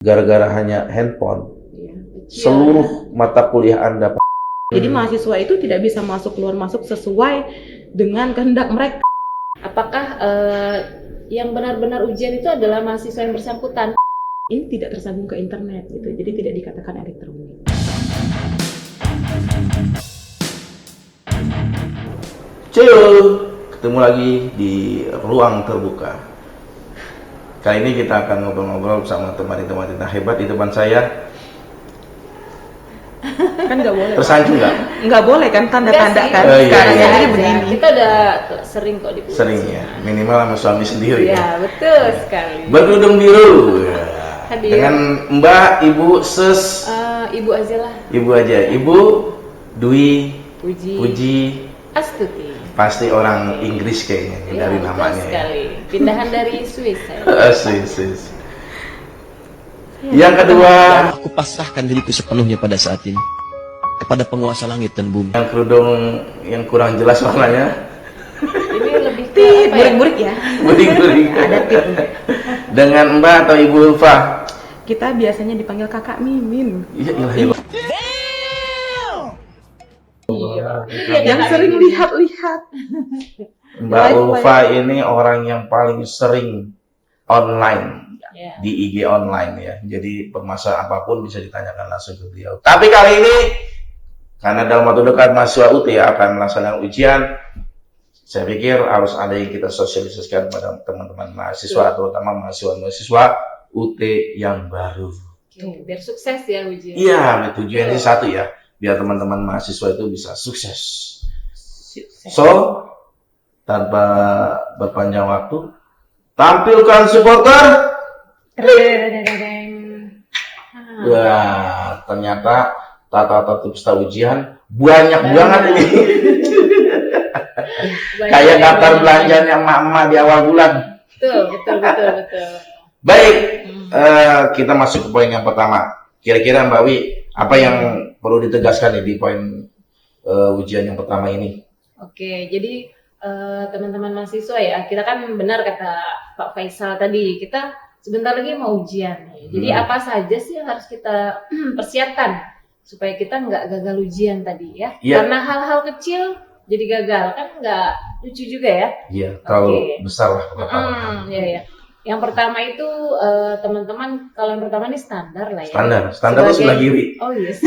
gara-gara hanya handphone, Iya. seluruh mata kuliah Anda. Jadi mahasiswa itu tidak bisa masuk keluar masuk sesuai dengan kehendak mereka. Apakah yang benar-benar ujian itu adalah mahasiswa yang bersangkutan? Ini tidak tersambung ke internet gitu, jadi tidak dikatakan elektronik. Cuy, ketemu lagi di ruang terbuka. Kali ini kita akan ngobrol-ngobrol bersama teman-teman hebat di depan saya. Kan nggak boleh. Tersanjung nggak? Nggak boleh kan, tanda-tanda kan. Oh, iya, Sekarang iya. jadi begini. Kita udah sering kok dipuji. Sering ya, minimal sama suami sendiri Iya, ya. betul sekali. Berkerudung biru ya. Hadir. Dengan Mbak, Ibu, Sus, Ibu aja lah. Ibu aja, Ibu Dwi Puji Astuti. Pasti orang Inggris kayaknya Ya, dari betul namanya ya. sekali. Pindahan dari Swiss saya. Sis. Yang kedua, Aku pasrahkan diriku sepenuhnya pada saat ini kepada penguasa langit dan bumi. yang kerudung yang kurang jelas warnanya, Ini lebih ke Tit, apa ya? burik-burik ya. burik-burik. Ada tip. Dengan Mbak atau Ibu Ulfa. Kita biasanya dipanggil Kakak Mimin. Iya, iya. Yang sering lihat-lihat. Mbak Live, Ulfa ini orang yang paling sering online Ya. di IG online ya. Jadi permasalahan apapun bisa ditanyakan langsung ke beliau. Tapi kali ini karena dalam waktu dekat mahasiswa UT akan melaksanakan ujian, saya pikir harus ada yang kita sosialisasikan pada teman-teman mahasiswa, terutama mahasiswa UT yang baru. Oke, biar sukses ya ujian. Iya, tujuannya satu ya, biar teman-teman mahasiswa itu bisa sukses. So, tanpa berpanjang waktu, tampilkan supporter. Wah, ternyata tata tertib peserta ujian banyak banget ini. Kayak daftar belanjanya emak-emak di awal bulan. Betul. Baik, kita masuk ke poin yang pertama. Kira-kira Mbak Wi, apa yang perlu ditegaskan nih di poin ujian yang pertama ini? Oke, jadi teman-teman mahasiswa ya, kita kan benar kata Pak Faisal tadi, kita sebentar lagi mau ujian. Jadi apa saja sih yang harus kita persiapkan supaya kita nggak gagal ujian tadi ya? Iya. Karena hal-hal kecil jadi gagal kan nggak lucu juga ya? Iya, terlalu Oke. besar lah. Ya. Yang pertama itu teman-teman, kalau yang pertama ini standar lah ya. Standar itu sebelah kiri. Oh yes.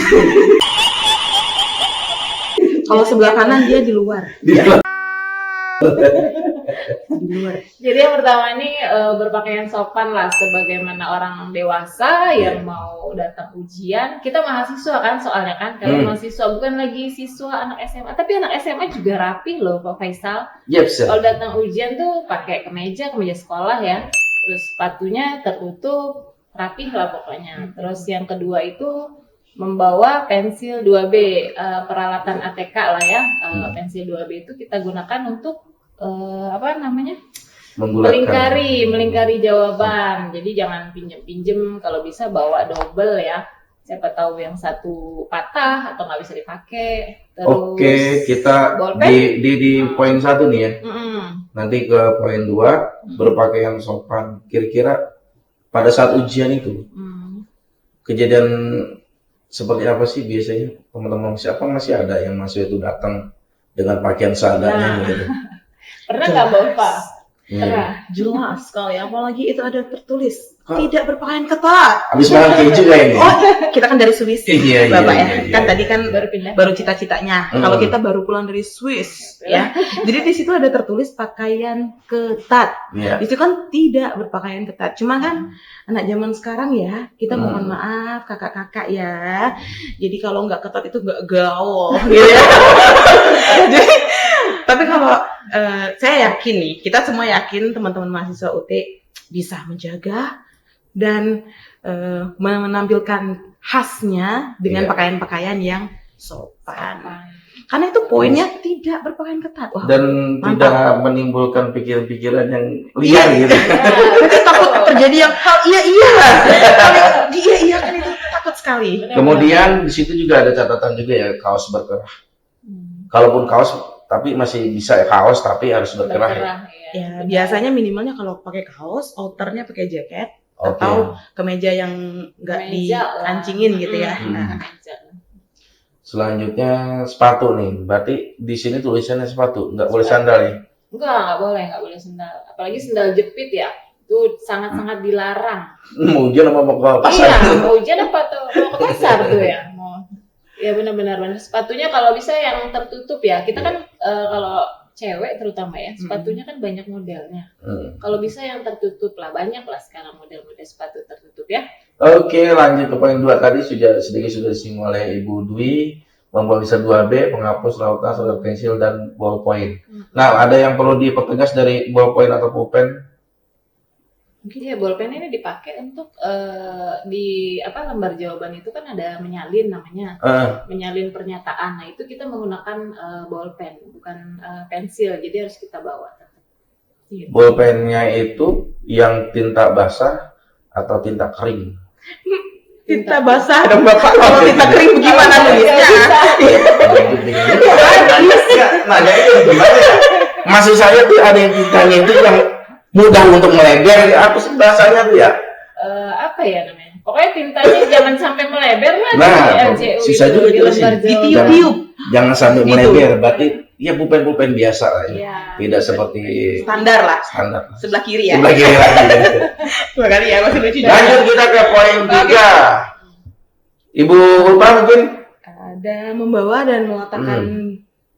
Kalau sebelah kanan dia di luar. Di luar. Jadi yang pertama ini berpakaian sopan lah sebagaimana orang dewasa yang mau datang ujian. Kita mahasiswa kan soalnya kan, kalau mahasiswa bukan lagi siswa anak SMA, tapi anak SMA juga rapih loh Pak Faisal. Yep, sir. Kalau datang ujian tuh pakai kemeja sekolah ya, terus sepatunya tertutup, rapih lah pokoknya. Terus yang kedua itu membawa pensil 2B, peralatan ATK lah ya. Pensil 2B itu kita gunakan untuk Membulatkan. melingkari jawaban. Jadi jangan pinjem, kalau bisa bawa double ya. Siapa tahu yang satu patah atau nggak bisa dipakai. Terus Oke, kita bolpen? di poin 1 nih ya. Nanti ke poin 2, berpakaian sopan. Kira-kira pada saat ujian itu, kejadian seperti apa sih biasanya? Teman-teman siapa masih ada yang masih itu datang dengan pakaian seadanya Nah. gitu? Pernah nggak Bapak? Iya. Pernah. Jelas sekali, apalagi itu ada tertulis Kok? tidak berpakaian ketat. Habis makan keju kayaknya. Oh, kita kan dari Swiss, Iya, Bapak iya, ya. iya. Kan tadi kan Baru pindah. baru cita-citanya. Kalau kita baru pulang dari Swiss, ya. Jadi di situ ada tertulis pakaian ketat. Iya. Di situ kan tidak berpakaian ketat. Cuma kan anak zaman sekarang ya, kita mohon maaf kakak-kakak ya. Jadi kalau nggak ketat itu nggak gaul, gitu ya. Jadi, tapi kalau saya yakin nih, kita semua yakin teman-teman mahasiswa UT bisa menjaga dan menampilkan khasnya dengan Iya. pakaian-pakaian yang sopan. Karena itu poinnya tidak berpakaian ketat. Wah, Dan mantap. tidak menimbulkan pikiran-pikiran yang liar gitu. Nanti takut terjadi yang hal iya. Kalau iya kan itu takut sekali. Kemudian di situ juga ada catatan juga ya, kaos berkerah. Kalaupun kaos tapi masih bisa ya, kaos tapi harus berkerah ya. Berkerah, ya. Ya, biasanya minimalnya kalau pakai kaos, outernya pakai jaket. Oke. atau kemeja yang nggak Kemeja lah. dikancingin gitu ya. Mm-mm, Nah, kemeja. Selanjutnya sepatu nih. Berarti di sini tulisannya sepatu, nggak boleh sandal ya? Nggak boleh sendal. Apalagi sendal jepit ya. Itu sangat-sangat dilarang. Mau ujian sama mau ke pasar. Iya, mau ujian apa tuh? Mau ke pasar tuh ya. Ya benar-benar benar. Sepatunya kalau bisa yang tertutup ya. Kita kan kalau cewek terutama ya, sepatunya kan banyak modelnya. Kalau bisa yang tertutup lah, banyak lah sekarang model-model sepatu tertutup ya. Oke, lanjut ke poin 2 tadi sudah disinggung oleh Ibu Dwi, membawa bisa 2B, penghapus lautan, solder pensil dan ballpoint. Nah, ada yang perlu dipertegas dari ballpoint atau pulpen? Mungkin ya bolpen ini dipakai untuk di lembar jawaban itu kan ada menyalin namanya, menyalin pernyataan. Nah itu kita menggunakan bolpen bukan pensil, jadi harus kita bawa. Gitu. Bolpennya itu yang tinta basah atau tinta kering? tinta basah dong Bapak. Kalau tinta kering gimana nulisnya? Nanya itu gimana ya? Maksud saya tuh ada yang tintanya itu yang mudah untuk melebar, apa sih bahasanya tuh ya? Apa ya namanya? Pokoknya tintanya jangan sampai melebar lah. Nah, di LCU susah juga di lembar jelasin. jawaban. Ditiup-tiup. Jangan sampai melebar, berarti ya pulpen biasa lah ya. Iya. Tidak seperti Standar lah. standar. Sebelah kiri ya. Sebelah kiri lagi. Dua kali ya, masih lucu. Lanjut kita ke poin 3. Ibu Ulfa mungkin? Ada membawa dan meletakkan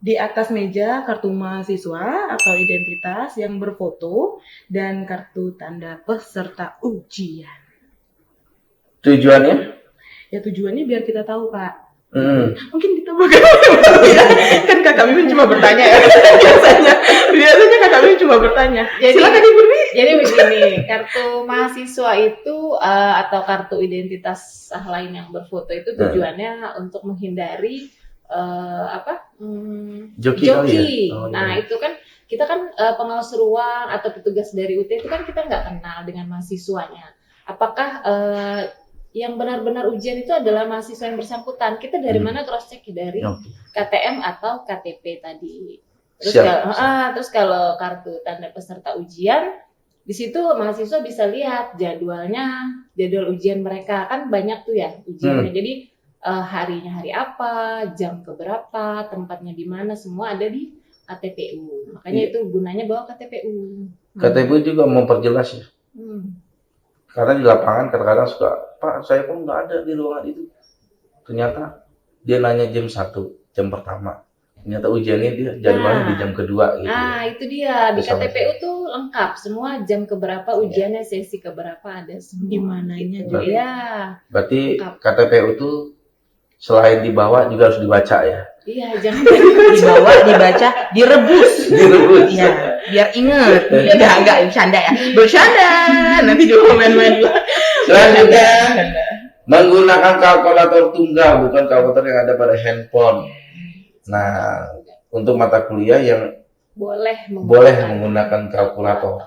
di atas meja kartu mahasiswa atau identitas yang berfoto dan kartu tanda peserta ujian. Tujuannya? Ya tujuannya biar kita tahu Pak. Mungkin ditambahkan kan Kakak Mimin cuma bertanya ya biasanya Kakak Mimin cuma bertanya. Silakan Ibu Dwi. Jadi begini, kartu mahasiswa itu atau kartu identitas lain yang berfoto itu tujuannya untuk menghindari Joki kali ya? Oh, Nah iya. itu kan kita kan pengawas ruang atau petugas dari UT itu kan kita nggak kenal dengan mahasiswanya. Apakah yang benar-benar ujian itu adalah mahasiswa yang bersangkutan? Kita dari mana cross check? Dari KTM atau KTP tadi. Terus kalau kartu tanda peserta ujian, di situ mahasiswa bisa lihat jadwal ujian mereka, kan banyak tuh ya ujiannya. Jadi harinya hari apa, jam keberapa, tempatnya di mana, semua ada di KTPU. Makanya itu gunanya bawa KTPU. KTPU juga memperjelas ya. Karena di lapangan kadang-kadang suka, Pak saya kok nggak ada di ruangan itu. Ternyata dia nanya jam 1, jam pertama. Ternyata ujiannya dia jadwalnya di jam kedua gitu. Nah itu dia, di KTPU tuh lengkap semua jam keberapa ujiannya, sesi keberapa ada semua. Di mananya gitu. juga. Ya. Berarti KTPU itu selain dibawa juga harus dibaca ya. Iya, jangan Dibawa, dibaca, direbus. Direbus. Iya, biar inget. Enggak bercanda ya. Bercanda. Nanti juga main-main juga. Selanjutnya menggunakan kalkulator tunggal, bukan kalkulator yang ada pada handphone. Nah, untuk mata kuliah yang boleh menggunakan kalkulator.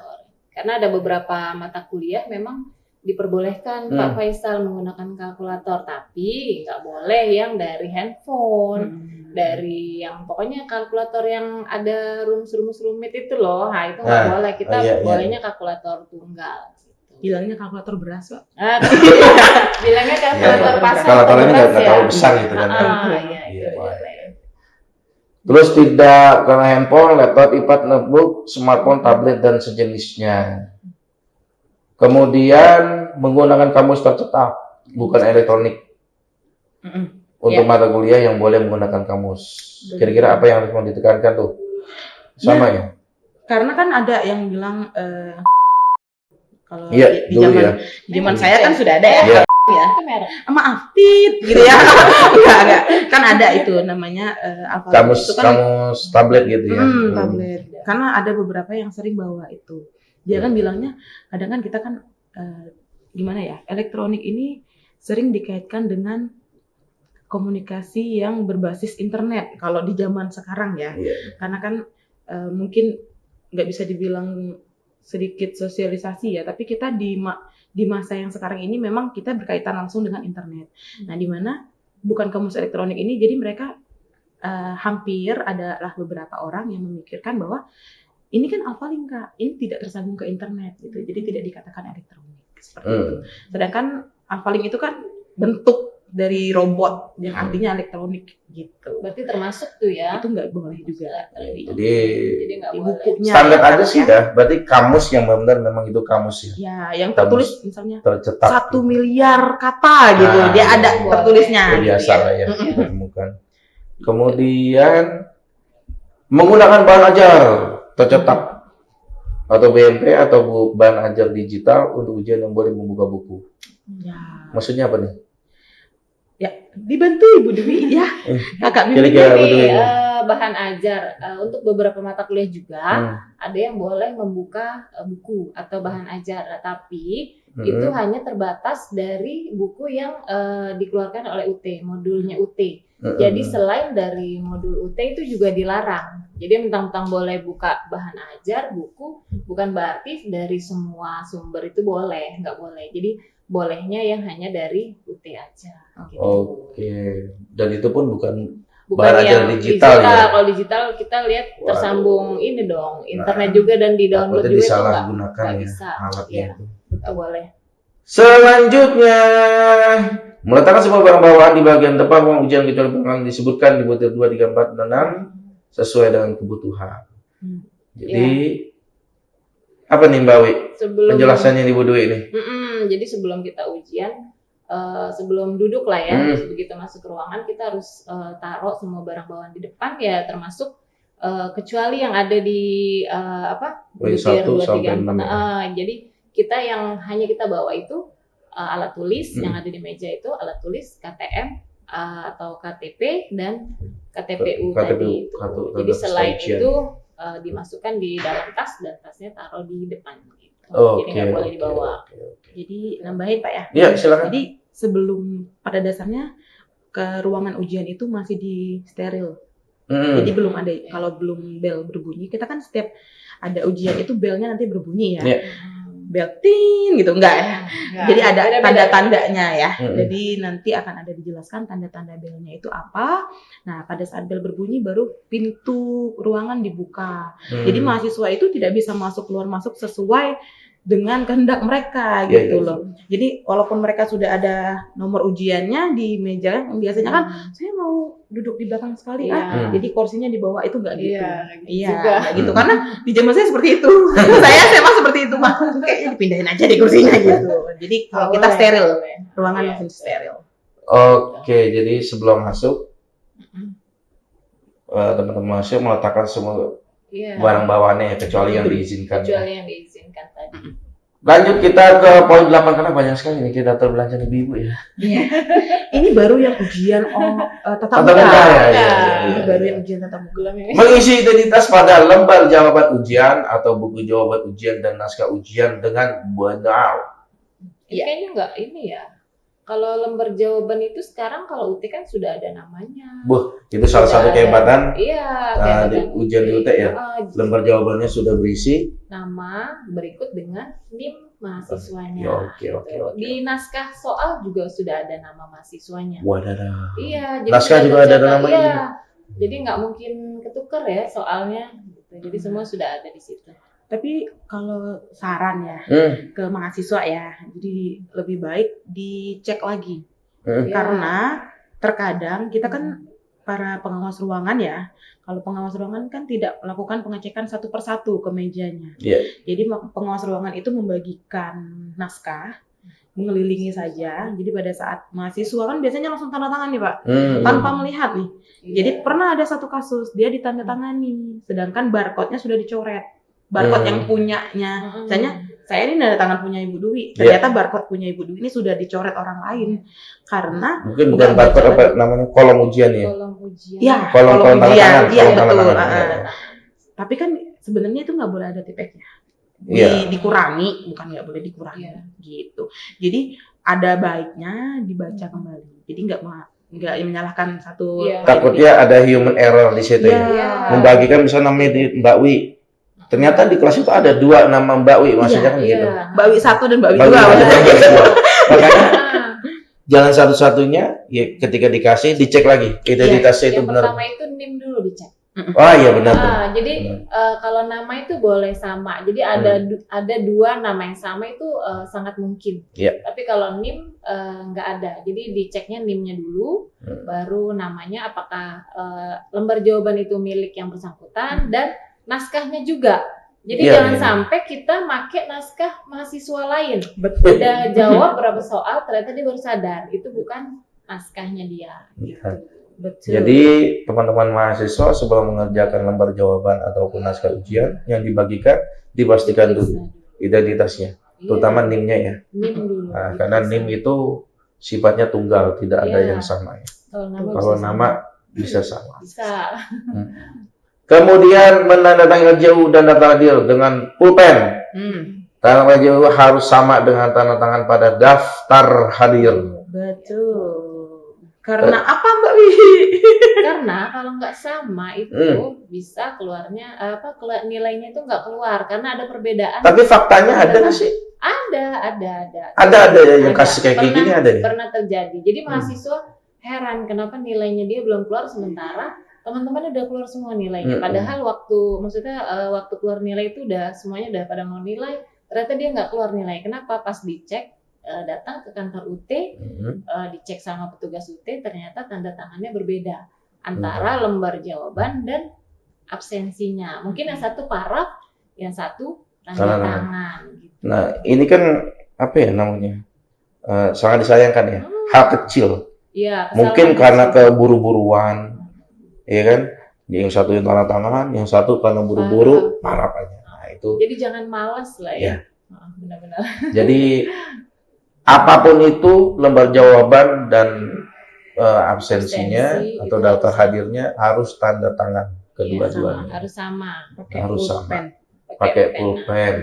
Karena ada beberapa mata kuliah memang diperbolehkan Pak Faisal menggunakan kalkulator, tapi nggak boleh yang dari handphone, dari yang pokoknya kalkulator yang ada rumus-rumus rumit itu loh. Nah itu nggak boleh, kita bolehnya kalkulator tunggal. Bilangnya kalkulator beras Pak. Bilangnya kalkulator pasar. Kalkulatornya nggak terlalu besar gitu kan. Iya, boleh. Terus tidak karena handphone, laptop, iPad, notebook, smartphone, tablet dan sejenisnya. Kemudian menggunakan kamus tercetak, bukan elektronik. Untuk mata kuliah yang boleh menggunakan kamus. Kira-kira apa yang harus mau ditekankan tuh? Sama ya? Karena kan ada yang bilang kalau Iya, di zaman saya kan sudah ada ya. Iya. Ya. Maaf, tit gitu ya. Enggak. Kan ada itu namanya kamus tablet gitu ya. Tablet. Karena ada beberapa yang sering bawa itu. Dia kan bilangnya, kadang kan kita kan gimana ya? Elektronik ini sering dikaitkan dengan komunikasi yang berbasis internet. Kalau di zaman sekarang ya. Karena kan mungkin nggak bisa dibilang sedikit sosialisasi ya, tapi kita di masa yang sekarang ini memang kita berkaitan langsung dengan internet. Nah, di mana bukan kamus elektronik ini, jadi mereka hampir adalah beberapa orang yang memikirkan bahwa ini kan alphalink Kak, ini tidak tersambung ke internet gitu, jadi tidak dikatakan elektronik. seperti itu. Sedangkan unfurling itu kan bentuk dari robot yang artinya elektronik gitu. Berarti termasuk tuh ya. Itu nggak boleh juga. Jadi nggak Di boleh. bukunya. Standar aja sih ya. dah. Berarti kamus yang benar memang itu kamus ya. Ya, yang Kamus tertulis misalnya tercetak. 1 miliar kata gitu. Nah, Dia ada boleh. tertulisnya. Ya, biasa gitu lah ya kita temukan. Kemudian menggunakan bahan ajar tercetak atau BMP atau bahan ajar digital untuk ujian yang boleh membuka buku. Ya. Maksudnya apa nih? Ya, dibantu Ibu Dewi ya. Kakak Mimi. Kira-kira apa tuh Ini ini? bahan ajar untuk beberapa mata kuliah juga ada yang boleh membuka buku atau bahan ajar, tapi itu hanya terbatas dari buku yang dikeluarkan oleh UT, modulnya UT. Jadi selain dari modul UT itu juga dilarang. Jadi mentang-mentang boleh buka bahan ajar, buku, bukan berarti dari semua sumber itu boleh, nggak boleh. Jadi bolehnya yang hanya dari UT aja. Gitu. Oke. Dan itu pun bukan Bukan bahan ajar yang digital ya? Kalau digital kita lihat tersambung ini dong, internet juga dan di download takutnya juga itu disalahgunakan nggak ya bisa. alatnya Iya. itu. Nggak boleh. Selanjutnya, meletakkan semua barang bawaan di bagian depan ruang ujian kecuali yang disebutkan di butir 2, 3, 4, dan 6 sesuai dengan kebutuhan. Jadi, apa nih Mbak Wi? Penjelasannya di Bu Dwi ini. Jadi sebelum kita ujian, sebelum duduk lah ya, begitu masuk ke ruangan kita harus taruh semua barang bawaan di depan ya, termasuk kecuali yang ada di butir 2, 3, 4. Jadi kita yang hanya kita bawa itu alat tulis yang ada di meja itu alat tulis KTM atau KTP dan KTPU tadi itu. Jadi selain itu dimasukkan di dalam tas dan tasnya taruh di depan gitu. Jadi nggak boleh dibawa. Jadi nambahin Pak ya. Iya, silakan. Jadi sebelum pada dasarnya ke ruangan ujian itu masih di steril. Jadi belum ada, kalau belum bel berbunyi, kita kan setiap ada ujian itu belnya nanti berbunyi ya. Bel ting gitu, enggak ya. Jadi ada tanda-tandanya ya. Jadi nanti akan ada dijelaskan tanda-tanda belnya itu apa. Nah, pada saat bel berbunyi baru pintu ruangan dibuka. Jadi mahasiswa itu tidak bisa masuk keluar masuk sesuai dengan kehendak mereka gitu loh. Jadi walaupun mereka sudah ada nomor ujiannya di meja, biasanya kan saya mau duduk di belakang sekali jadi kursinya di bawah itu enggak gitu. Iya, enggak gitu karena di zaman saya seperti itu. saya memang seperti itu mah. Kayaknya dipindahin aja di kursinya gitu. Jadi kalau kita steril, ruangan langsung steril. Oke, jadi sebelum masuk teman-teman mahasiswa meletakkan semua barang bawaannya ya, kecuali yang diizinkan. Kecuali yang diizinkan tadi. Lanjut kita ke poin 8 karena banyak sekali nih kita terbelanja nih ibu ya. Ini baru yang ujian tatap Tatap muka. muka, ya. Ini baru yang ujian tatap muka. Mengisi identitas pada lembar jawaban ujian atau buku jawaban ujian dan naskah ujian dengan benar. Kayaknya enggak ini ya. Kalau lembar jawaban itu sekarang kalau UT kan sudah ada namanya. Itu salah satu kehebatan di ujian di UT ya. Lembar jawabannya sudah berisi nama berikut dengan NIM mahasiswanya. Oke. Di naskah soal juga sudah ada nama mahasiswanya. Wadadah. Iya, jadi naskah juga ada namanya. Iya. Jadi nggak mungkin ketuker ya soalnya. Jadi semua sudah ada di situ. Tapi kalau saran ya ke mahasiswa ya, jadi lebih baik dicek lagi. Karena terkadang kita kan para pengawas ruangan ya, kalau pengawas ruangan kan tidak melakukan pengecekan satu persatu ke mejanya. Jadi pengawas ruangan itu membagikan naskah, mengelilingi saja. Jadi pada saat mahasiswa kan biasanya langsung tanda tangan nih Pak, tanpa melihat nih. Jadi pernah ada satu kasus, dia ditandatangani, sedangkan barcode-nya sudah dicoret. Barcode yang punyanya, misalnya saya ini ada tangan punya Ibu Dwi, ternyata barcode punya Ibu Dwi ini sudah dicoret orang lain karena mungkin bukan barcode apa namanya kolom ujian ya. Kolom ujian. Ya, kolom ujian. Iya betul. Tapi kan sebenarnya itu nggak boleh ada tipeknya. Dikurangi, bukan nggak boleh dikurangi gitu. Jadi ada baiknya dibaca kembali. Jadi nggak menyalahkan satu. Takutnya ada human error di situ ya. Membagikan misalnya namanya di Mbak Wi. Ternyata di kelas itu ada 2 nama Mbak Wi, maksudnya kan gitu. Mbak Wi 1 dan Mbak Wi 2. Makanya jalan satu-satunya ya ketika dikasih dicek lagi identitasnya itu benar. Yang pertama itu NIM dulu dicek. Oh iya benar tuh. Jadi kalau nama itu boleh sama. Jadi ada dua nama yang sama itu sangat mungkin. Iya. Tapi kalau NIM nggak ada. Jadi diceknya NIM-nya dulu, baru namanya apakah lembar jawaban itu milik yang bersangkutan dan naskahnya juga. Jadi Iya, jangan iya. sampai kita make naskah mahasiswa lain. Betul. Udah jawab berapa soal, ternyata dia baru sadar itu bukan naskahnya dia. Iya. Betul. Jadi teman-teman mahasiswa sebelum mengerjakan lembar jawaban ataupun naskah ujian yang dibagikan dipastikan dulu identitasnya, terutama NIM-nya ya. NIM dulu. Nah, karena NIM itu sifatnya tunggal, tidak ada Iya. yang sama ya. Kalau Kalau nama bisa sama. bisa. Kemudian menandatangani jauh dan daftar hadir dengan pulpen. Tanda tangan jauh harus sama dengan tanda tangan pada daftar hadir. Betul. Karena apa Mbak Wi? Karena kalau nggak sama itu bisa keluarnya nilainya itu nggak keluar karena ada perbedaan. Tapi faktanya ada nggak sih? Ada. Ada ya yang Ada. kasih kayak gini ada ya. Pernah terjadi. Jadi mahasiswa heran kenapa nilainya dia belum keluar sementara teman-teman udah keluar semua nilainya. Padahal waktu keluar nilai itu udah semuanya udah pada mau nilai. Ternyata dia nggak keluar nilai. Kenapa? Pas dicek datang ke kantor UT, dicek sama petugas UT, ternyata tanda tangannya berbeda antara lembar jawaban dan absensinya. Mungkin yang satu paraf, yang satu tanda tangan. Gitu. Nah, ini kan apa ya namanya? Sangat disayangkan ya. Hal kecil. Iya. Mungkin karena keburu-buruan, ya kan? Yang satu yang tanda tangan, yang satu karena buru-buru, parah aja. Nah, itu. Jadi jangan malas lah ya. Benar-benar. Jadi apapun itu lembar jawaban dan absensinya Absensi atau itu daftar harus hadirnya harus tanda tangan kedua-duanya. Harus sama. Harus sama. Pulpen. Pakai pulpen.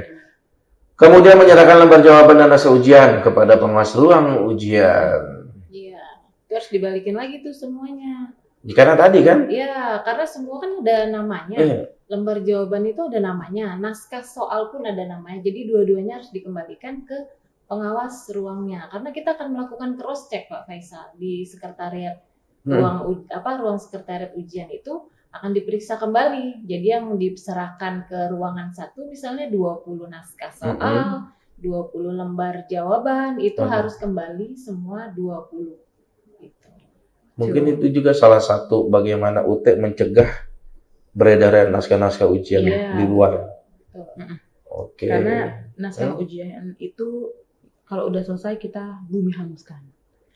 Kemudian menyerahkan lembar jawaban dan hasil ujian kepada pengawas ruang ujian. Iya. Itu harus dibalikin lagi tuh semuanya. Karena tadi kan? Iya, karena semua kan ada namanya. Lembar jawaban itu ada namanya. Naskah soal pun ada namanya. Jadi dua-duanya harus dikembalikan ke pengawas ruangnya. Karena kita akan melakukan cross check Pak Faisal di sekretariat ruang sekretariat ujian itu akan diperiksa kembali. Jadi yang diserahkan ke ruangan 1 misalnya 20 naskah soal, 20 lembar jawaban itu harus kembali semua 20. Gitu. Mungkin itu juga salah satu bagaimana UT mencegah beredaran naskah-naskah ujian di luar. Oke. Karena naskah ujian itu kalau udah selesai kita bumi hanguskan.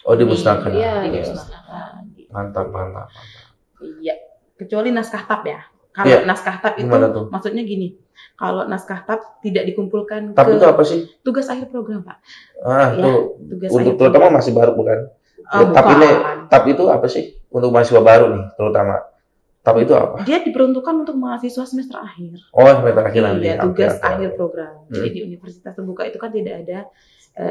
Oh, dimusnahkan. Iya, Iya. dimusnahkan. Mantap. Iya. Kecuali naskah tab ya. Kalau naskah tab itu Gimana tuh? maksudnya gini. Kalau naskah tab tidak dikumpulkan Tapi ke itu apa sih? tugas akhir program, Pak. Itu Tugas untuk akhir terutama masih baru bukan? Tab itu apa sih? Untuk mahasiswa baru nih, terutama. Tab itu apa? Dia diperuntukkan untuk mahasiswa semester akhir. Oh, semester akhir nanti. Iya, tugas Oke. akhir program. Jadi di universitas terbuka itu kan tidak ada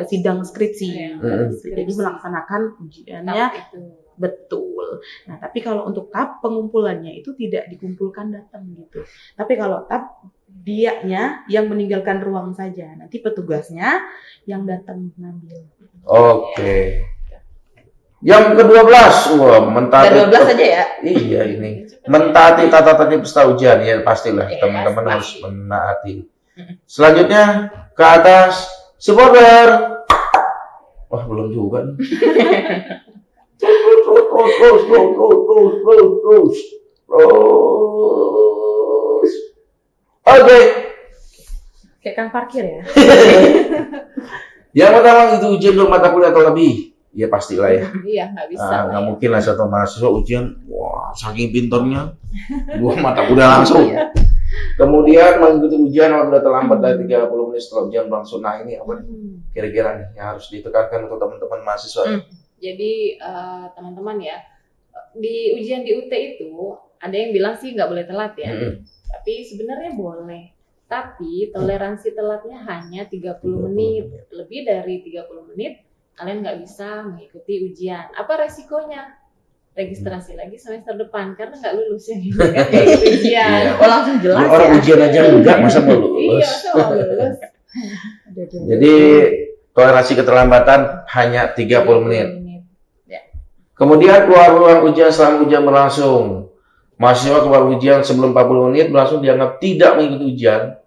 sidang skripsi. Jadi melaksanakan ujiannya Itu. betul. Nah, tapi kalau untuk tab pengumpulannya itu tidak dikumpulkan datang gitu. Tapi kalau tab dianya yang meninggalkan ruang saja. Nanti petugasnya yang datang ngambil. Oke. Yang ke-12, wah, mentaati. Dan 12 saja ya. Iya ini. Mentaati tata tertib peserta ujian ya pastilah Iya, teman-teman pasti. harus menaati. Selanjutnya ke atas supporter. Wah, belum juga nih. Terus. Oke. Kayak kang parkir ya. Yang pertama itu ujian 2 mata kuliah atau lebih. Ya pastilah ya. Iya, nggak bisa. Nggak mungkin lah satu mahasiswa ujian, wah saking pintarnya 2 mata kuliah langsung. Kemudian mengikuti ujian apabila terlambat dari 30 menit setelah ujian berlangsung. Nah ini apa kira-kira nih yang harus ditekankan untuk teman-teman mahasiswa? Jadi teman-teman ya, di ujian di UT itu ada yang bilang sih nggak boleh telat ya. Tapi sebenarnya boleh. Tapi toleransi telatnya hanya 30 menit. Lebih dari 30 menit kalian nggak bisa mengikuti ujian. Apa resikonya? Registrasi lagi semester depan karena nggak lulus yang ini kan kayak ujian. Oh, langsung jelas Ya, orang ya. ujian aja enggak masa mau lulus. Iya, masa mau lulus. Jadi toleransi keterlambatan hanya 30 menit. Ya. Kemudian keluar ruang ujian selama ujian berlangsung. Mahasiswa kepala ujian sebelum 40 menit langsung dianggap tidak mengikuti ujian,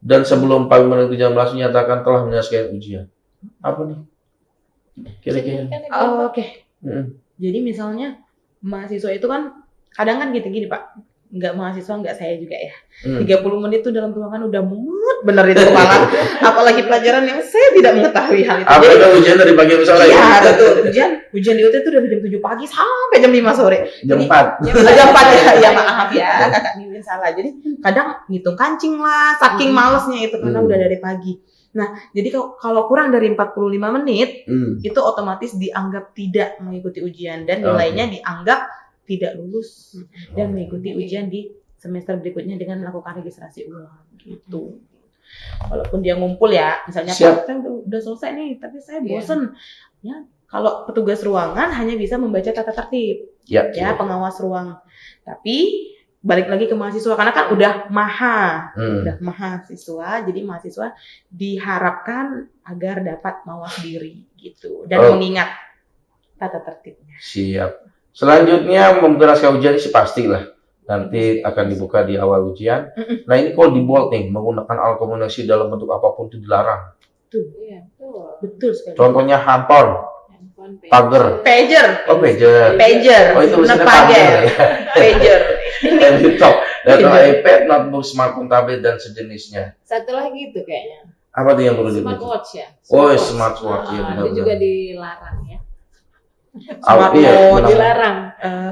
dan sebelum 40 menit ujian langsung nyatakan telah menyelesaikan ujian. Apa nih? Kira-kira. Oke. Mm. Jadi misalnya mahasiswa itu kan kadang kan gini Pak, nggak mahasiswa nggak saya juga ya. 30 menit tuh dalam ruangan udah mumet bener itu kepala. Apalagi pelajaran yang saya tidak mengetahui hal itu. Apa Jadi, itu ujian dari pagi sampai sore? iya betul. Ujian di UT itu dari jam 7 pagi sampai jam 5 sore. Jam Jadi, 4. jam 4 ya, ya maaf ya kakak Mimin salah. Jadi kadang ngitung kancing lah, saking malesnya itu karena udah dari pagi. Nah, jadi kalau kurang dari 45 menit itu otomatis dianggap tidak mengikuti ujian dan nilainya dianggap tidak lulus dan mengikuti ujian di semester berikutnya dengan melakukan registrasi ulang gitu. Walaupun dia ngumpul ya, misalnya Pak, saya udah selesai nih, tapi saya bosen. Ya, kalau petugas ruangan hanya bisa membaca tata tertib, ya pengawas ruang. Tapi balik lagi ke mahasiswa karena kan udah mahasiswa, jadi mahasiswa diharapkan agar dapat mawas diri gitu dan mengingat tata tertibnya. Siap. Selanjutnya memberaskan ujian sih pastilah. Nanti akan dibuka di awal ujian. Nah ini kalau di bold nih, menggunakan alat komunikasi dalam bentuk apapun itu dilarang. Betul sekali. Contohnya handphone, pager, pager. Oh pager. Oh itu tulisannya pager. Pager. Laptop, laptop, iPad, notebook, smartphone, tablet dan sejenisnya. Satu lagi itu kayaknya. Apa tuh yang perlu dibuka? Smartwatch ya. Oh, smartwatch ya benar-benar. Itu juga dilarang ya. Smartwatch Dilarang.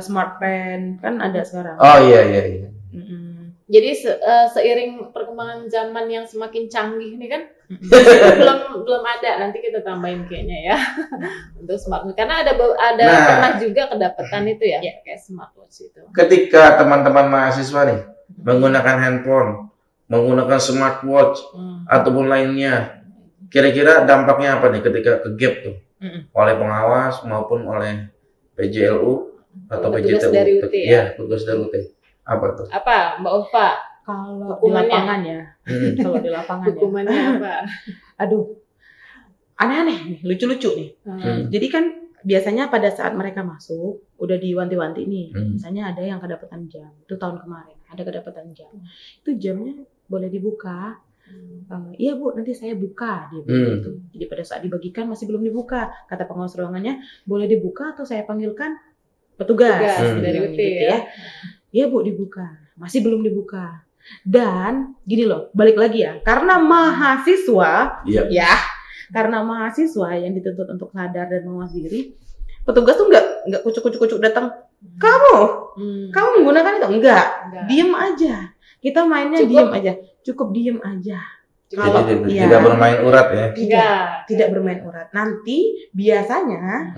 Smart pen kan ada sekarang. Oh iya. Jadi seiring perkembangan zaman yang semakin canggih nih kan, belum ada. Nanti kita tambahin kayaknya ya untuk smartwatch. Karena ada pernah juga kedapatan itu ya, kayak smartwatch itu. Ketika teman-teman mahasiswa nih menggunakan handphone, menggunakan smartwatch ataupun lainnya, kira-kira dampaknya apa nih ketika ke-gap tuh oleh pengawas maupun oleh PJLU atau Petugas PJTU? dari UT ya? Iya, petugas dari UT. Apa tuh? Apa, Mbak Ulfa? Kalau di Hukumannya? lapangan ya, kalau di lapangan ya. Hukumannya apa? Aduh, aneh-aneh nih, lucu-lucu nih. Jadi kan biasanya pada saat mereka masuk udah diwanti-wanti nih. Misalnya ada yang kedapatan jam, itu tahun kemarin ada kedapatan jam. Itu jamnya boleh dibuka. Iya Bu, nanti saya buka dia gitu. Jadi pada saat dibagikan masih belum dibuka. Kata pengawas ruangannya, boleh dibuka atau saya panggilkan petugas dari UT gitu ya. Iya Bu, dibuka. Masih belum dibuka. Dan gini loh, balik lagi ya. Karena mahasiswa karena mahasiswa yang dituntut untuk sadar dan mawas diri, petugas tuh nggak kucuk-kucuk datang. Kamu menggunakan itu enggak. Diem aja. Kita mainnya diem aja. Cukup diem aja. Kalau tidak bermain urat ya. Tidak bermain urat. Nanti biasanya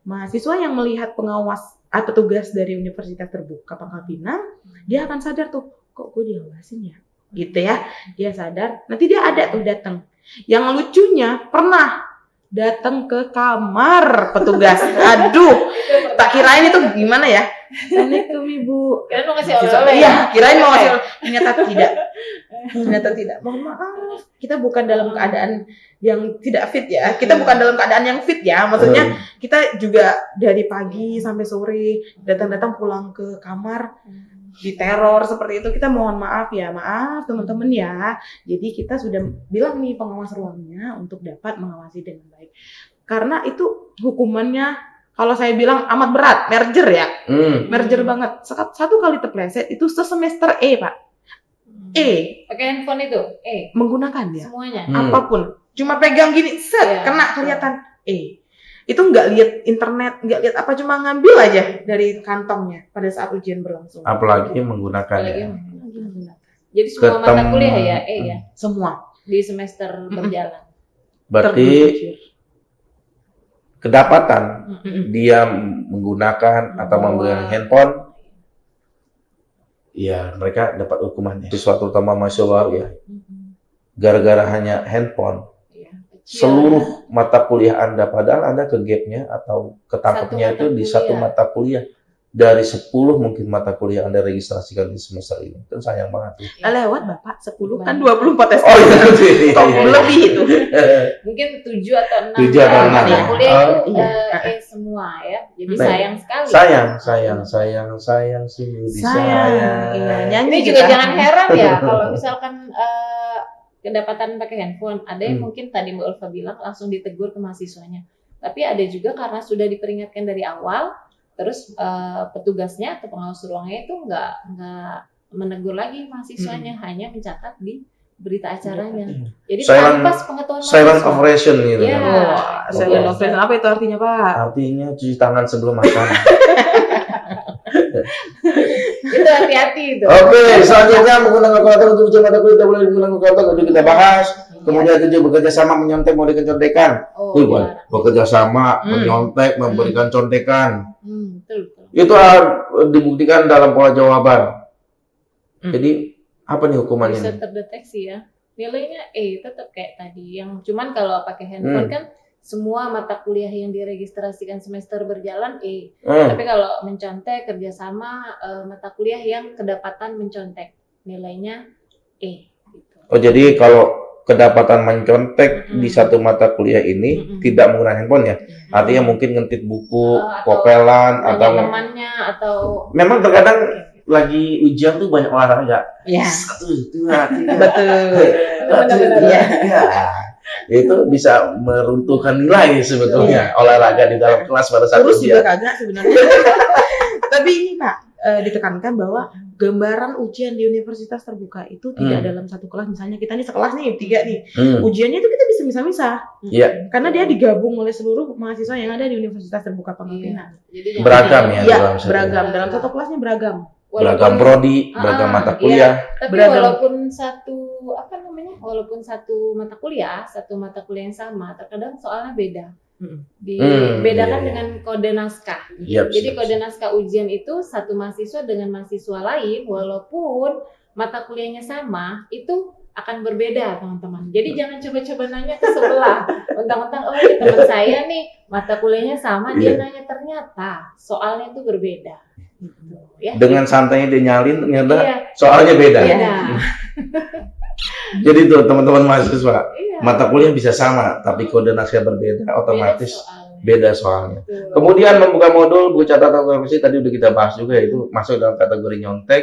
mahasiswa yang melihat pengawas atau petugas dari Universitas Terbuka Pangkal Pinang, dia akan sadar tuh, kok gue diawasin ya? Gitu ya. Dia sadar, nanti dia ada tuh datang. Yang lucunya pernah datang ke kamar petugas. Aduh, tak kirain itu gimana ya? Assalamualaikum Ibu. Kirain mau ngasih oleh-oleh. Iya, kirain mau ngasih oleh. Ternyata tidak. Mohon maaf, kita bukan dalam keadaan yang tidak fit ya. Kita bukan dalam keadaan yang fit ya. Maksudnya kita juga dari pagi sampai sore datang-datang pulang ke kamar diteror seperti itu. Kita mohon maaf ya, maaf teman-teman ya. Jadi kita sudah bilang nih pengawas ruangnya untuk dapat mengawasi dengan baik. Karena itu hukumannya kalau saya bilang amat berat, merger ya. Merger banget. Satu kali terpleset itu sesemester Pak. Pakai handphone itu? Menggunakan ya. Semuanya? Apapun. Cuma pegang gini, kena kelihatan Itu nggak lihat internet, nggak lihat apa, cuma ngambil aja dari kantongnya pada saat ujian berlangsung. Apalagi menggunakannya. Jadi semua mata kuliah ya, ya? Semua. Di semester berjalan. Berarti kedapatan dia menggunakan atau memegang handphone, ya mereka dapat hukumannya. Siswa terutama mahasiswa baru ya, gara-gara hanya handphone, seluruh mata kuliah Anda, padahal Anda ke gapnya atau ketangkepnya itu di satu mata kuliah, dari 10 mungkin mata kuliah Anda registrasikan di semester ini. Kan sayang banget. Lewat Bapak 10 kan Banyak. 24 SKS. Oh iya, Kok lebih itu. Mungkin 7 atau 6 7 atau 6 mata ya. kuliah itu Iya. semua ya. Jadi Baik. sayang sekali. Sayang sungguh Sayang. disayang. Iya, nyanyi Ini juga kita. jangan heran ya kalau misalkan kedapatan pakai handphone. Ada yang mungkin tadi Mbak Ulfa bilang langsung ditegur ke mahasiswanya. Tapi ada juga karena sudah diperingatkan dari awal, terus petugasnya atau pengawas ruangnya itu nggak menegur lagi mahasiswanya, hanya mencatat di berita acaranya. Jadi Silent- tanpa pengetahuan Silent mahasiswa. operation gitu Iya. kan. Wah, silent operation apa itu artinya, Pak? Artinya cuci tangan sebelum makan. Itu hati-hati itu. Oke, selanjutnya menggunakan kalkulator untuk ujian mata kuliah tidak boleh menggunakan kalkulator, itu kita bahas. Kemudian 7 bekerja sama menyontek memberikan contekan. Oh, Itu iya. bekerja sama menyontek memberikan contekan. Betul. Itu dibuktikan dalam pola jawaban. Jadi apa nih hukumannya? Bisa terdeteksi ya. Nilainya tetap kayak tadi. Yang cuman kalau pakai handphone kan semua mata kuliah yang diregistrasikan semester berjalan Tapi kalau mencontek kerjasama mata kuliah yang kedapatan mencontek nilainya gitu. Oh, jadi kalau kedapatan mencontek di satu mata kuliah ini tidak menggunakan handphone ya? Artinya mungkin ngentit buku, Atau kopelan, Tanya atau temannya atau memang terkadang lagi ujian tuh banyak olahraga. Ya. 1, 2, 3. Betul. Benar-benar. Iya. Itu bisa meruntuhkan nilai sebetulnya olahraga di dalam kelas pada saat Kurus juga ujian. kagak sebenarnya. Tapi ini Pak, ditekankan bahwa gambaran ujian di universitas terbuka itu tidak dalam satu kelas. Misalnya kita nih sekelas nih 3 nih. Ujiannya itu kita bisa misah-misah. Iya. Karena dia digabung oleh seluruh mahasiswa yang ada di Universitas Terbuka Pangkal Jadi Beragam ya, Iya, dalam satu. beragam. Dalam satu kelasnya beragam. Beragam prodi, beragam mata kuliah. Tapi Beragam. walaupun satu mata kuliah yang sama, terkadang soalnya beda. iya, Dibedakan iya. dengan kode naskah. Yap, Jadi siap, kode siap. naskah ujian itu satu mahasiswa dengan mahasiswa lain, walaupun mata kuliahnya sama, itu akan berbeda teman-teman. Jadi jangan coba-coba nanya ke sebelah. Mentang-mentang ya teman saya nih mata kuliahnya sama, dia nanya ternyata soalnya itu berbeda. Ya, Dengan santainya dia nyalin, ternyata Iya. soalnya beda. beda. Jadi tuh teman-teman mahasiswa, Iya. mata kuliah bisa sama, tapi kode naskah berbeda, otomatis soalnya. beda soalnya. Betul. Kemudian membuka modul, buku catatan revisi tadi udah kita bahas juga, itu masuk dalam kategori nyontek.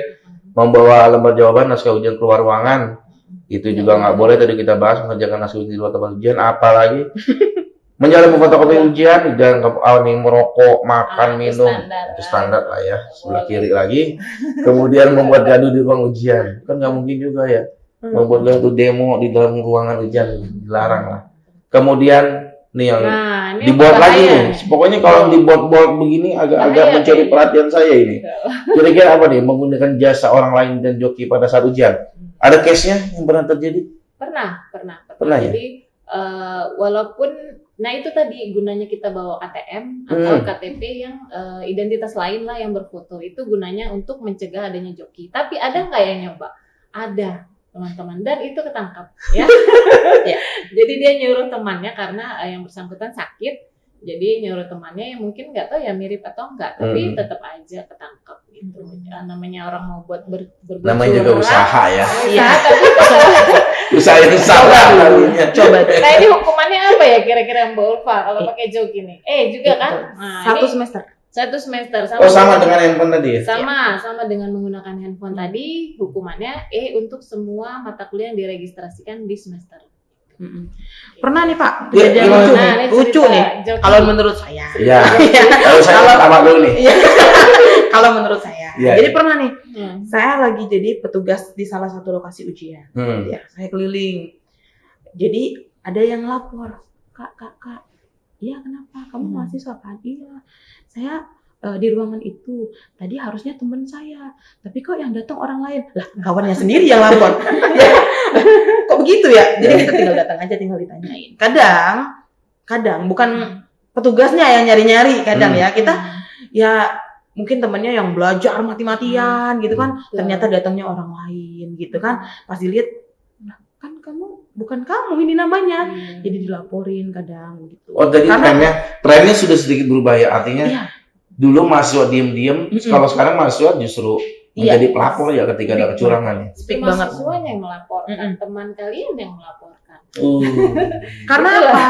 Membawa lembar jawaban naskah ujian keluar ruangan, itu juga nggak boleh, tadi kita bahas. Mengerjakan naskah ujian di luar tempat ujian, apalagi menjalani fotokopi ujian, jangan merokok, makan, minum, itu standar lah ya, sebelah kiri lagi. Kemudian membuat gaduh di ruang ujian, kan nggak mungkin juga ya, membuat gaduh demo di dalam ruangan ujian, dilarang lah. Kemudian nih yang Nah, ini dibuat yang lagi bahaya. nih, pokoknya kalau dibuat begini agak-agak Bahaya mencuri kayaknya. perhatian saya ini. Kira-kira apa nih, menggunakan jasa orang lain dan joki pada saat ujian? Ada case-nya yang pernah terjadi? Pernah ya? Jadi walaupun itu tadi gunanya kita bawa KTM atau KTP yang identitas lain lah yang berfoto, itu gunanya untuk mencegah adanya joki. Tapi ada nggak yang nyoba? Ada, teman-teman, dan itu ketangkap ya. Ya. Jadi dia nyuruh temannya karena yang bersangkutan sakit. Jadi nyuruh temannya yang mungkin nggak tahu ya mirip atau enggak, tapi tetap aja ketangkap gitu. Ya, namanya orang mau buat berbuat Namanya juga curhat. usaha ya. Iya, tapi Usaha yang salah namanya. Coba. nah ini hukumannya apa ya kira-kira Mbak Ulfa kalau pakai joki nih? Juga kan? Nah, Satu ini semester. satu semester Oh, sama dengan handphone tadi ya? sama dengan menggunakan handphone tadi, hukumannya untuk semua mata kuliah yang diregistrasikan di semester. Pernah nih Pak, Ya, kejadian gimana? lucu Nah, nih. ini Lucu cerita nih. joki. Kalau menurut saya. Iya. Kalau saya pertama dulu nih. Kalau menurut saya. Iya, Jadi iya. pernah nih, Hmm. saya lagi jadi petugas di salah satu lokasi ujian. Ya, saya keliling. Jadi ada yang lapor, kak. Iya, kenapa? Kamu mahasiswa kan? Iya. Saya di ruangan itu tadi harusnya teman saya, tapi kok yang datang orang lain? Lah, kawannya sendiri yang lapor. Ya, kok begitu ya? Jadi kita tinggal datang aja, tinggal ditanyain. Kadang bukan petugasnya yang nyari-nyari, kadang ya kita ya mungkin temennya yang belajar mati-matian gitu kan, ternyata datangnya orang lain gitu kan. Pas dilihat, nah, kan bukan kamu ini namanya, jadi dilaporin kadang gitu. Oh, jadi Karena- trennya sudah sedikit berubah ya, artinya Iya. dulu mahasiswa diem-diem, kalau sekarang mahasiswa justru Iya. menjadi pelapor ya ketika ada kecurangan ya. Speak Cuma banget. siswanya yang melaporkan, Mm-mm. teman kalian yang melaporkan. Karena Itulah. apa?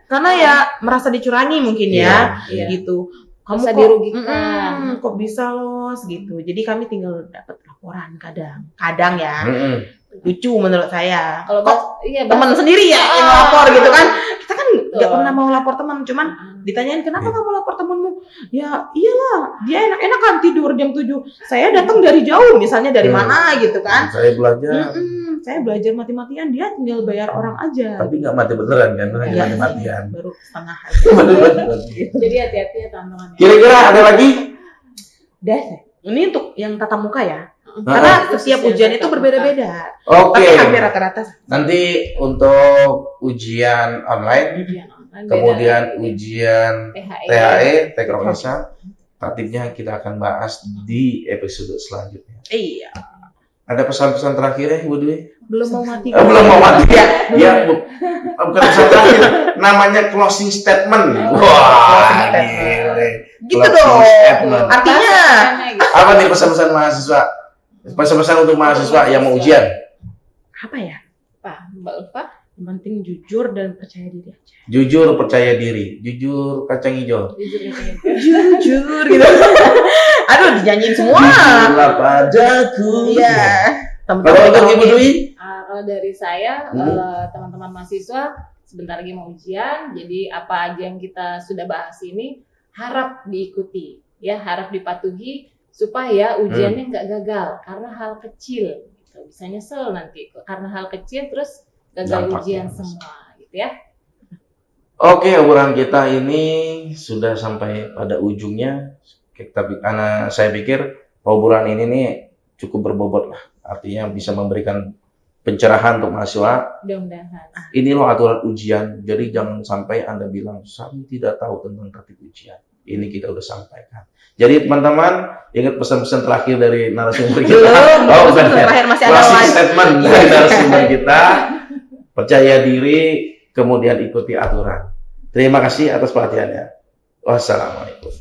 Karena ya merasa dicurangi mungkin ya, Iya. gitu. Kamu Merasa kok dirugikan. kok bisa los gitu. Jadi kami tinggal dapat laporan kadang ya. Lucu menurut saya. Kalau Kok iya teman sendiri ya yang lapor gitu kan? Kita kan nggak Betul. pernah mau lapor teman, cuman ditanyain kenapa kamu lapor temanmu? Ya iyalah, dia enak-enak kan tidur jam 7. Saya datang dari jauh, misalnya dari mana gitu kan? Saya belajar, Saya belajar mati-matian, dia tinggal bayar orang aja. tapi nggak mati beneran kan, hanya Iya. mati-matian. Baru setengah aja. Jadi hati-hati ya teman-teman. Kira-kira ada lagi? Udah, ini untuk yang tatap muka ya. Nah, Karena setiap ujian itu berbeda-beda. Oke, Tapi hampir rata-rata. nanti untuk ujian online, Ujian online, kemudian beda lagi. ujian THE. THE, Tekrokesa, tatipnya kita akan bahas di episode selanjutnya. Iya. Ada pesan-pesan terakhir ya, Ibu Dwi? Belum mau mati. Belum mau mati ya? Ya, bukan pesan terakhir, namanya closing statement. Wah, Closing statement. gile. Gitu Closing dong. statement. Artinya Bahasanya gitu. Apa nih pesan-pesan mahasiswa? Pesan-pesan untuk mahasiswa yang mau ujian? apa ya? Pak, Mbak Ulfa. Yang penting jujur dan percaya diri aja. Jujur, percaya diri. Jujur, kacang hijau. Jujur gitu. Jujur gitu. Aduh, dinyanyiin semua. Jujurlah padaku. Iya. Kalau untuk Ibu Dwi? Kalau dari saya, teman-teman mahasiswa sebentar lagi mau ujian, jadi apa aja yang kita sudah bahas ini harap diikuti, ya harap dipatuhi supaya ujiannya nggak gagal karena hal kecil, gitu. Bisa nyesel nanti karena hal kecil terus gagal Dampaknya ujian besar. semua, gitu ya. Oke, obrolan kita ini sudah sampai pada ujungnya. Tapi karena saya pikir obrolan ini nih cukup berbobot lah. Artinya bisa memberikan pencerahan untuk mahasiswa. Mudah-mudahan. Ini loh aturan ujian. Jadi jangan sampai Anda bilang, saya tidak tahu tentang tertib ujian. Ini kita udah sampaikan. Jadi teman-teman, ingat pesan-pesan terakhir dari narasumber kita. Belum, bukan ya. terakhir masih ada Closing lagi. statement dari narasumber kita. Percaya diri, kemudian ikuti aturan. Terima kasih atas perhatiannya. Wassalamualaikum.